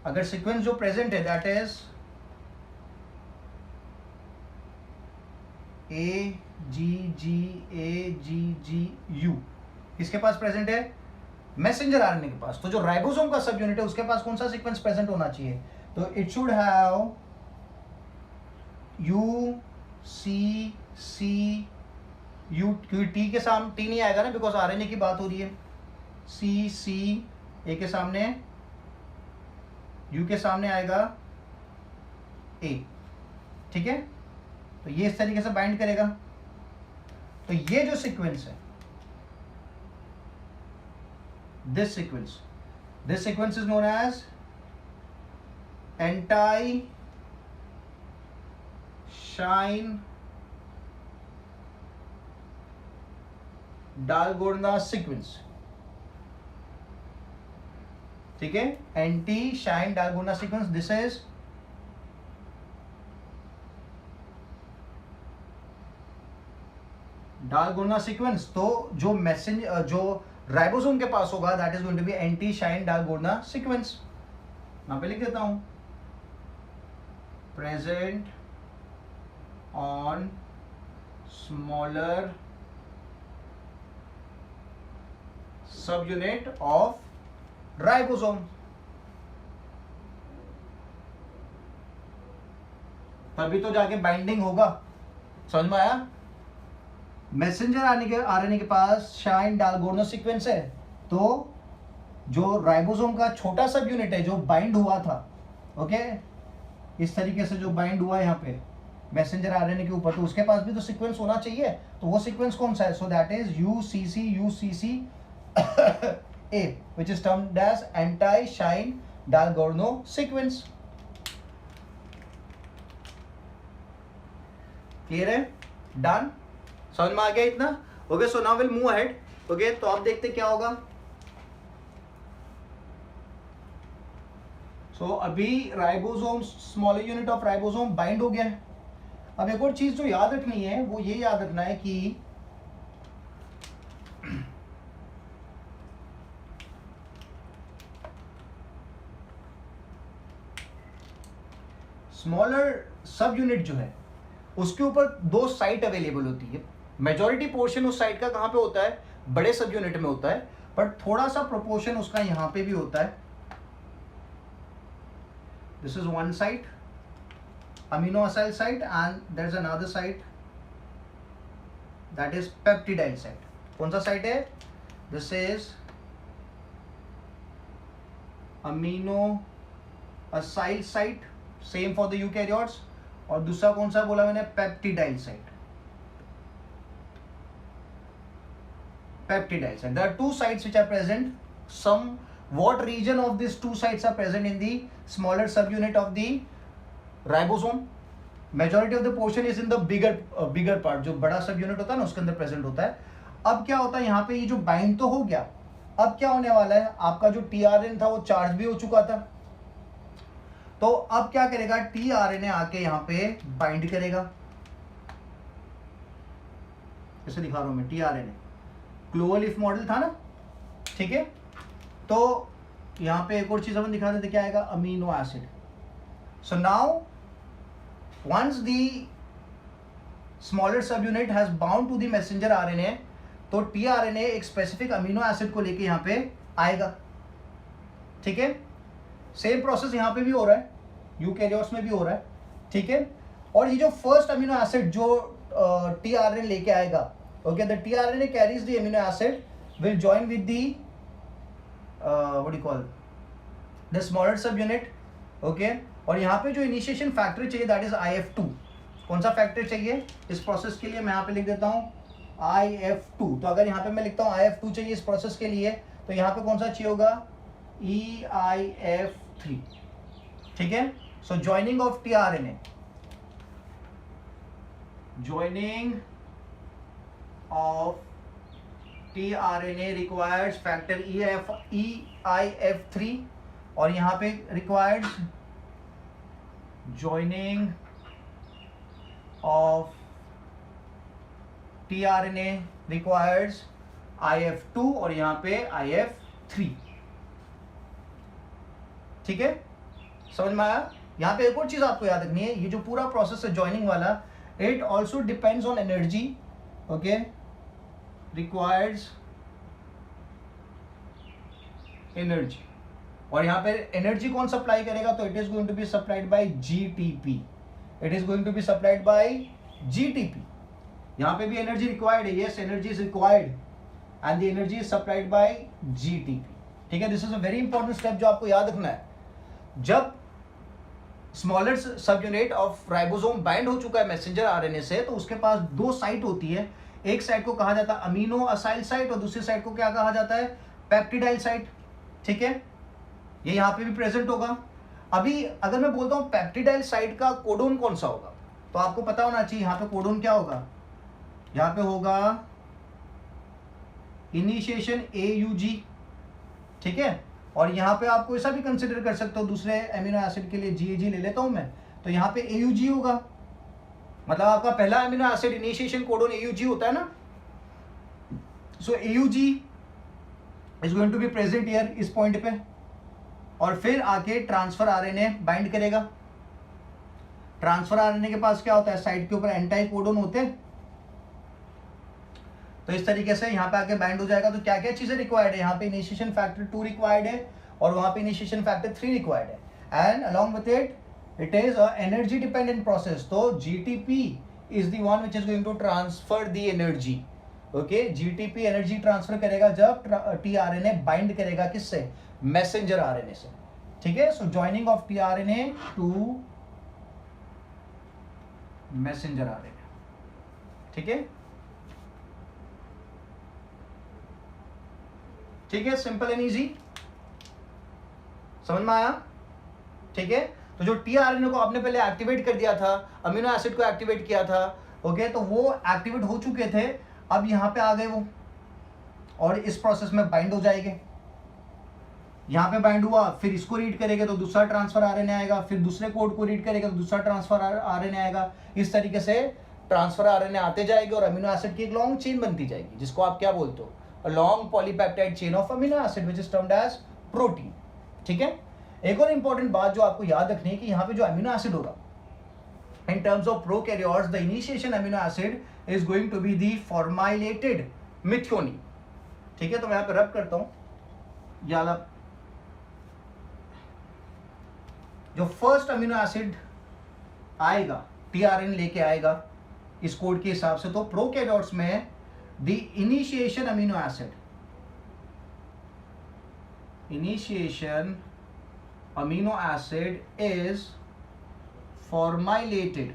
अगर सीक्वेंस जो प्रेजेंट है दैट इज AGGAGGU, किसके पास प्रेजेंट है, मैसेंजर आरएनए के पास। तो जो राइबोसोम का सब यूनिट है उसके पास कौन सा सीक्वेंस प्रेजेंट होना चाहिए, तो it should have UCCU, T के सामने टी नहीं आएगा ना बिकॉज आरएनए की बात हो रही है, CCA के सामने, U के सामने आएगा A, ठीक है। तो ये इस तरीके से बाइंड करेगा। तो ये जो सीक्वेंस है, this sequence is known as anti-Shine-Dalgarno sequence, ठीक है। anti-Shine-Dalgarno sequence, this is Dalgarno sequence। तो जो मैसेंजर जो राइबोसोम के पास होगा that is going to be anti-Shine-Dalgarno sequence. यहां पे लिख देता हूं, प्रेजेंट ऑन स्मॉलर सब यूनिट ऑफ राइबोसोम। तभी तो जाके बाइंडिंग होगा, समझ में आया। मैसेंजर आरएनए के पास शाइन-डालगार्नो सीक्वेंस है, तो जो राइबोसोम का छोटा सब यूनिट है जो बाइंड हुआ था, ओके, इस तरीके से जो बाइंड हुआ है यहाँ पे मैसेंजर आरएनए के ऊपर, तो उसके पास भी तो सीक्वेंस होना चाहिए। तो वो सीक्वेंस कौन सा है, so that is UCCA, which is termed as anti Shine Dalgorno sequence. Clear है? डन? समझ में आ गया इतना? Okay, so now will move ahead. Okay, तो अब देखते क्या होगा. सो अभी ribosome, smaller unit of ribosome bind हो गया है. अब एक और चीज जो याद रखनी है वो ये याद रखना है कि स्मॉलर सब यूनिट जो है उसके ऊपर दो साइट अवेलेबल होती है. मेजॉरिटी पोर्शन उस साइट का कहां पे होता है? बड़े सब यूनिट में होता है, बट थोड़ा सा प्रोपोर्शन उसका यहां पे भी होता है. This is one site, amino acyl site, and there is another site that is peptidyl site. कौन सा साइट है? This is amino acyl site, same for the eukaryotes. और दूसरा कौन सा बोला मैंने? Peptidyl site. Peptidyl site. There are two sites which are present. What region of these two sites are present in the smaller subunit of the ribosome? Majority of the portion is in the bigger part. जो बड़ा सब unit होता है ना उसके अंदर present होता है. अब क्या होता है यहाँ पे, ये जो बाइंड तो हो गया, अब क्या होने वाला है? आपका जो टीआरएन था वो चार्ज भी हो चुका था. तो अब क्या करेगा? टीआरएनए आके यहाँ पे बाइंड करेगा. इसे दिखा रहा हूं मैं. टीआरएनए क्लोवर लीफ मॉडल था ना, ठीक है. तो यहां पे एक और चीज अपन दिखा देते, क्या आएगा? Amino acid. So now once the smaller सब unit has bound to the messenger RNA, तो टीआरएनए एक स्पेसिफिक अमीनो एसिड को लेके यहां पे आएगा. ठीक है. सेम प्रोसेस यहां पे भी हो रहा है, यूकैरियोट्स में भी हो रहा है. ठीक है. और ये जो फर्स्ट अमीनो एसिड जो टीआरएनए लेके आएगा, okay, the tRNA carries the amino acid, will join with the what do you call, the smaller subunit. okay, और यहाँ पे जो इनिशिएशन फैक्टर चाहिए that is IF2. कौन सा फैक्टर चाहिए इस प्रोसेस के लिए? मैं यहाँ पे लिख देता हूँ IF2. तो अगर यहाँ पे मैं लिखता हूँ IF2 चाहिए इस प्रोसेस के लिए, तो यहाँ पे कौन सा चाहिए होगा? EIF3. ठीक है. So joining of tRNA, joining of tRNA requires factor EIF3, और यहां पे requires joining of tRNA requires IF2 और यहां पे IF3. ठीक है, समझ में आया? यहां पे एक और चीज आपको याद रखनी है, ये जो पूरा प्रोसेस है ज्वाइनिंग वाला, it also depends on energy. Okay, requires energy. और यहां पे एनर्जी कौन सप्लाई करेगा? तो it is going to be supplied by GTP. It is going to be supplied by GTP. यहां पे भी एनर्जी रिक्वायर्ड है. Yes, energy is required and the energy is supplied by GTP. ठीक है. This is a very important step जो आपको याद रखना है. जब स्मॉलर सब यूनिट ऑफ राइबोसोम बाइंड हो चुका है मैसेंजर आरएनए से, तो उसके पास दो साइट होती है. एक साइट को कहा जाता है अमीनो असाइल साइट और दूसरी साइट को क्या कहा जाता है? Peptidyl site. ठीक है. ये यहां पे भी प्रेजेंट होगा. अभी अगर मैं बोलता हूं पेप्टिडाइल साइट का कोडोन कौन सा होगा, तो आपको पता होना चाहिए यहां पे कोडोन क्या होगा. यहां पे होगा इनिशिएशन AUG. ठीक है. और यहां पे आपको ऐसा भी कंसिडर कर सकते हो, दूसरे एमिनो एसिड के लिए GAG ले लेता हूं मैं, तो यहां पे AUG होगा. मतलब आपका पहला amino acid initiation codon AUG होता है ना. So AUG is going to be present here, इस पॉइंट पे, और फिर आके ट्रांसफर आरएनए बाइंड करेगा. ट्रांसफर आरएनए के पास क्या होता है? साइड के ऊपर एंटाई कोडोन होते हैं. तो इस तरीके से यहाँ पे आके बाइंड हो जाएगा. तो क्या क्या चीजें रिक्वायर्ड है? यहाँ पे इनिशिएशन फैक्टर 2 रिक्वायर्ड है और वहां पे इनिशिएशन फैक्टर 3 रिक्वायर्ड है. And along with it it is a energy dependent process. तो GTP is the one which is going to transfer the energy. okay, GTP energy transfer करेगा जब tRNA bind करेगा किससे? मैसेंजर आरएनए से. ठीक है. So joining of tRNA to messenger RNA. ठीक है. ठीक है, सिंपल एंड इजी. समझ में आया? ठीक है, तो जो टीआरएनए को आपने पहले एक्टिवेट कर दिया था, अमीनो एसिड को एक्टिवेट किया था, ओके, तो वो एक्टिवेट हो चुके थे, अब यहाँ पे आ गए वो, और इस प्रोसेस में बाइंड हो जाएंगे। यहाँ पे बाइंड हुआ, फिर इसको रीड करेंगे तो दूसरा ट्रांसफर आरएनए आएगा, फिर दूसरे कोड को रीड करेंगे तो दूसरा ट्रांसफर आरएनए आएगा। इस तरीके से ट्रांसफर आरएनए आते जाएंगे और अमीनो एसिड की एक लॉन्ग चेन बनती जाएगी, जिसको आप क्या बोलते हो, a long polypeptide chain of amino acid which is termed as protein. ठीक है, एक और इंपॉर्टेंट बात जो आपको याद रखनी है कि यहाँ पे जो अमीनो एसिड होगा in terms of prokaryotes, the initiation amino acid is going to be the formilated methionine. ठीक है, तो मैं यहाँ पे रब करता हूं, याला जो फर्स्ट अमीनो एसिड आएगा टीआरएन लेके आएगा इस कोड के हिसाब से, तो प्रोकैरियोट्स में the initiation amino acid, initiation amino acid is formylated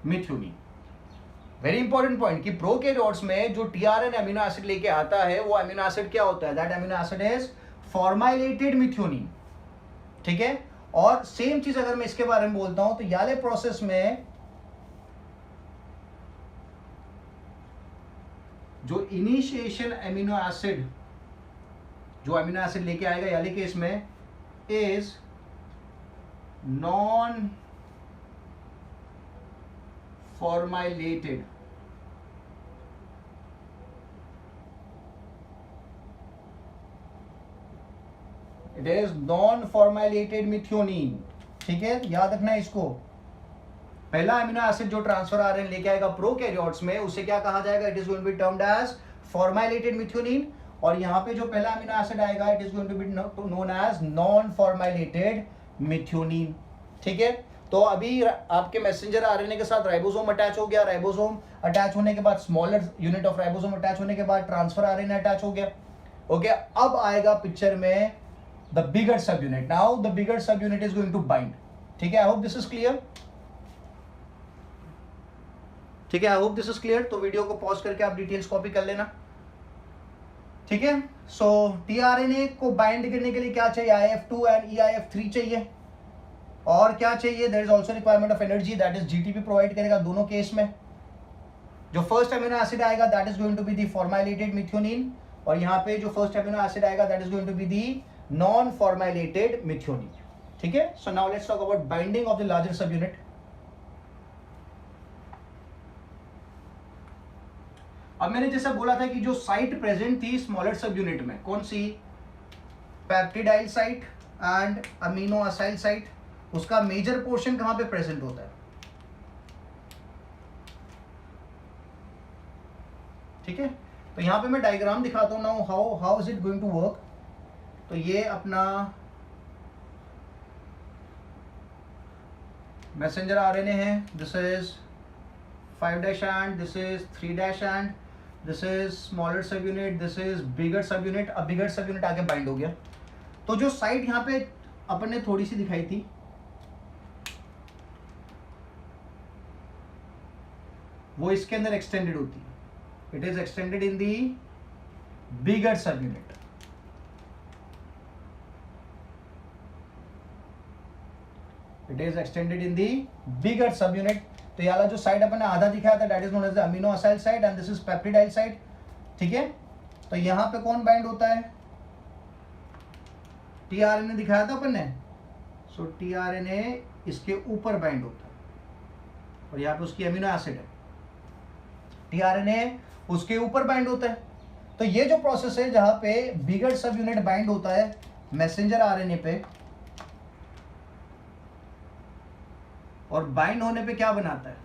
methionine. Very important point कि प्रोकैरियोट्स में जो टीआरएन अमीनो एसिड लेके आता है वो अमीनो एसिड क्या होता है, that amino acid is formylated methionine. ठीक है, और सेम चीज अगर मैं इसके बारे में बोलता हूं तो याले प्रोसेस में जो इनिशिएशन अमीनो एसिड, जो अमीनो एसिड लेके आएगा याले केस में, is non formylated. It is non formylated methionine. ठीक है, याद रखना है इसको। पहला अमीनो एसिड जो ट्रांसफर आरएनए लेके आएगा प्रोकैरियोट्स में, उसे क्या कहा जाएगा, it is going to be termed as formylated methionine. और यहां पे जो पहला अमीनो एसिड आएगा, it is going to be known as non formylated methionine. ठीक है, तो अभी आपके मैसेंजर आरएनए के साथ राइबोसोम अटैच हो गया, राइबोसोम अटैच होने के बाद smaller unit of ribosome attach होने के बाद ट्रांसफर आरएनए अटैच हो गया। ओके, अब आएगा पिक्चर में द बिगर सब unit. Now the bigger subunit is going to bind. ठीक है, I hope this is clear. ठीक है, I hope this is clear. तो वीडियो को पॉज करके आप डिटेल्स कॉपी कर लेना। ठीक है, सो टीआरएनए को बाइंड करने के लिए क्या चाहिए, IF2 एंड EIF3 चाहिए, और क्या चाहिए, there is also requirement of energy, that is GTP provide करेगा दोनों केस में। जो फर्स्ट अमीनो एसिड आएगा that is going to be the formylated methionine, और यहाँ पे जो फर्स्ट अमीनो एसिड आएगा that is going to be the non formylated methionine. ठीक है, so now let's talk about binding of the larger sub unit. अब मैंने जैसा बोला था कि जो साइट प्रेजेंट थी स्मॉलर सब यूनिट में, कौन सी, peptidyl site and amino acyl site, उसका मेजर पोर्शन कहां पे प्रेजेंट होता है। ठीक है, तो यहां पे मैं डायग्राम दिखाता हूं now how is it going to work. तो ये अपना मैसेंजर आरएनए है, this is 5' end this is 3' end this is smaller सब यूनिट, दिस इज बिगर सब यूनिट। अब बिगर सब यूनिट आगे बाइंड हो गया, तो जो साइट यहाँ पे अपन ने थोड़ी सी दिखाई थी, वो इसके अंदर एक्सटेंडेड होती है। इट इज एक्सटेंडेड इन दी बिगर सब यूनिट। इट इज एक्सटेंडेड इन दी बिगर सब यूनिट। तो ये वाला जो साइड अपन ने आधा दिखाया था that is known as the aminoacyl side and this is peptidyl side. ठीक है, तो यहां पे कौन बाइंड होता है, टीआरएनए दिखाया था अपन ने। सो टीआरएनए इसके ऊपर बाइंड होता है और यहाँ पे उसकी अमीनो एसिड है, टीआरएनए उसके ऊपर बाइंड होता है। तो ये जो प्रोसेस है जहां पे बिगर सब यूनिट बाइंड होता है मैसेंजर आरएनए पे, और बाइंड होने पे क्या बनाता है,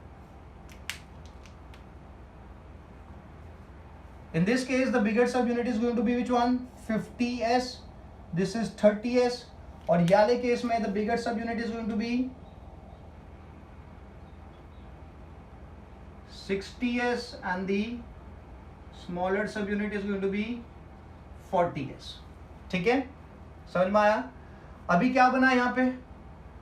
in this case the bigger subunit is going to be which one, 50s, this is 30s, और याले केस में the bigger subunit is going to be 60s and the smaller subunit is going to be 40s। ठीक है, समझ में आया। अभी क्या बना यहाँ पे,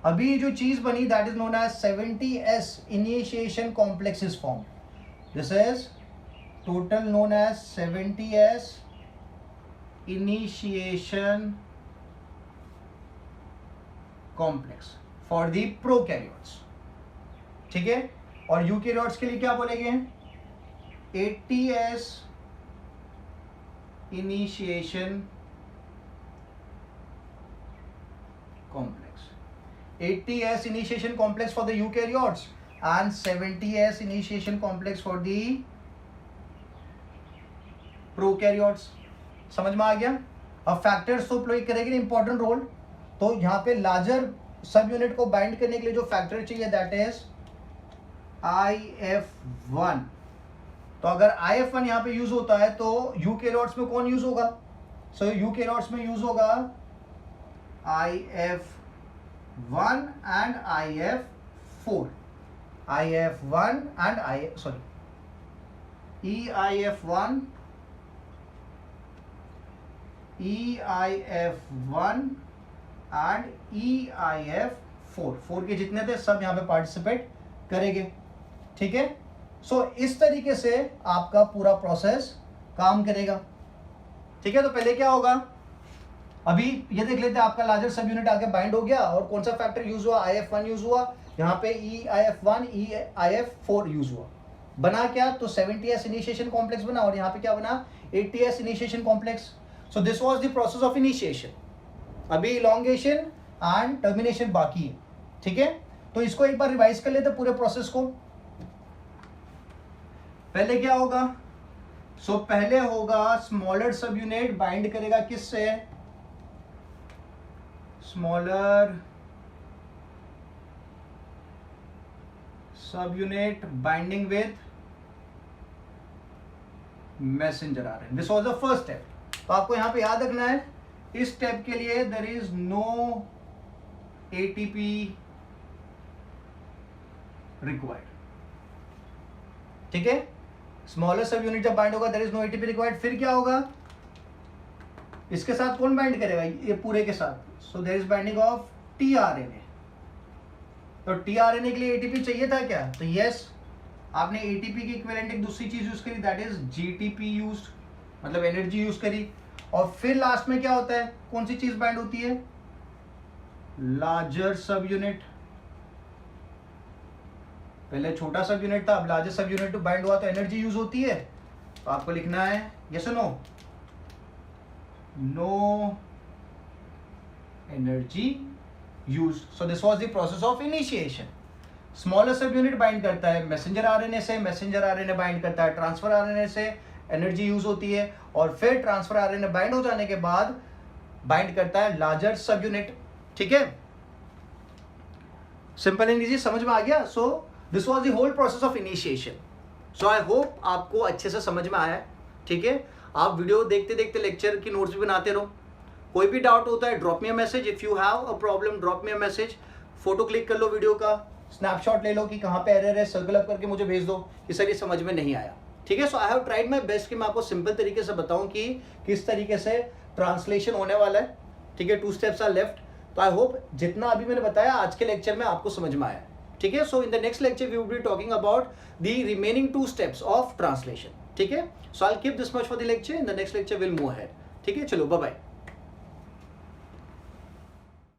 अभी जो चीज बनी that is known as 70s initiation complex is form. This is total known as 70s initiation complex for the prokaryotes, ठीक है। और यूकैरियोट्स के लिए क्या बोलेंगे, 80s initiation complex, 80s initiation complex for the eukaryotes and 70s initiation complex for the prokaryotes। समझ में आ गया। अब फैक्टर्स तो प्ले करेंगे इंपॉर्टेंट रोल। तो यहाँ पे लार्जर सब यूनिट को बाइंड करने के लिए जो फैक्टर चाहिए दैट इज IF1। तो अगर IF1 यहाँ पे यूज होता है तो यूकैरियोट्स में कौन यूज होगा, सो यूकैरियोट्स में यूज होगा IF1 and IF4, IF1 and EIF1 and EIF4, 4 के जितने थे सब यहाँ पे पार्टिसिपेट करेंगे, ठीक है। सो इस तरीके से आपका पूरा प्रोसेस काम करेगा, ठीक है। तो पहले क्या होगा, अभी ये देख लेते हैं, आपका लार्जर सब यूनिट आके बाइंड हो गया और कौन सा फैक्टर यूज हुआ, IF1 यूज हुआ, यहाँ पे EIF1 EIF4 यूज हुआ। बना क्या, तो 70s इनिशिएशन कॉम्प्लेक्स बना और यहाँ पे क्या बना, 80s initiation complex. So this was the process of initiation. अभी इलॉन्गेशन एंड टर्मिनेशन बाकी है, ठीक है। तो इसको एक बार रिवाइज कर लेते पूरे प्रोसेस को। पहले क्या होगा, सो पहले होगा स्मॉलर सब यूनिट बाइंड करेगा किससे, स्मॉलर सब unit binding with messenger RNA. This was the first step. तो आपको यहां पे याद रखना है, इस स्टेप के लिए there is no ATP required, ठीक है। स्मॉलर सब यूनिट जब बाइंड होगा there is no ATP required. फिर क्या होगा, इसके साथ कौन बाइंड करेगा, ये पूरे के साथ, so there is binding of tRNA। तो tRNA के लिए ATP चाहिए था क्या, तो यस, आपने ATP की इक्विवेलेंट एक दूसरी चीज यूज करी दैट इज GTP यूज्ड, मतलब एनर्जी यूज करी। और फिर लास्ट में क्या होता है, कौन सी चीज बाइंड होती है, लार्जर सब यूनिट। पहले छोटा सब यूनिट था, अब लार्जर सब यूनिट बाइंड हुआ तो एनर्जी यूज होती है। तो आपको लिखना है यस और no, no energy use. So this was the process of initiation. Smaller सब यूनिट बाइंड करता है मैसेंजर आरएनए से, मैसेंजर आरएनए बाइंड करता है ट्रांसफर आरएनए से, एनर्जी यूज होती है। और फिर ट्रांसफर आरएनए बाइंड हो जाने के बाद बाइंड करता है लार्जर सब यूनिट, ठीक है। सिंपल एंड इजी, समझ में आ गया। So this was the whole process of initiation. So I hope आपको अच्छे से समझ में आया है, ठीक है। आप वीडियो देखते देखते लेक्चर की नोट्स भी बनाते रहो। कोई भी डाउट होता है drop me a message, if you have a problem drop me a message. Photo click कर लो वीडियो का, स्नैपशॉट ले लो कि कहाँ पे एरर है, सर्कल अप करके मुझे भेज दो कि सर ये समझ में नहीं आया, ठीक है। So I have tried my best कि मैं आपको सिंपल तरीके से बताऊं कि किस तरीके से ट्रांसलेशन होने वाला है, ठीक है। 2 स्टेप्स आर लेफ्ट। तो आई होप जितना अभी मैंने बताया आज के लेक्चर में आपको समझ में आया, ठीक है। So in the next lecture we will be talking about the remaining 2 steps of translation, ठीक है। So I will keep this much for the lecture, in the next lecture will move ahead, ठीक है। चलो bye bye.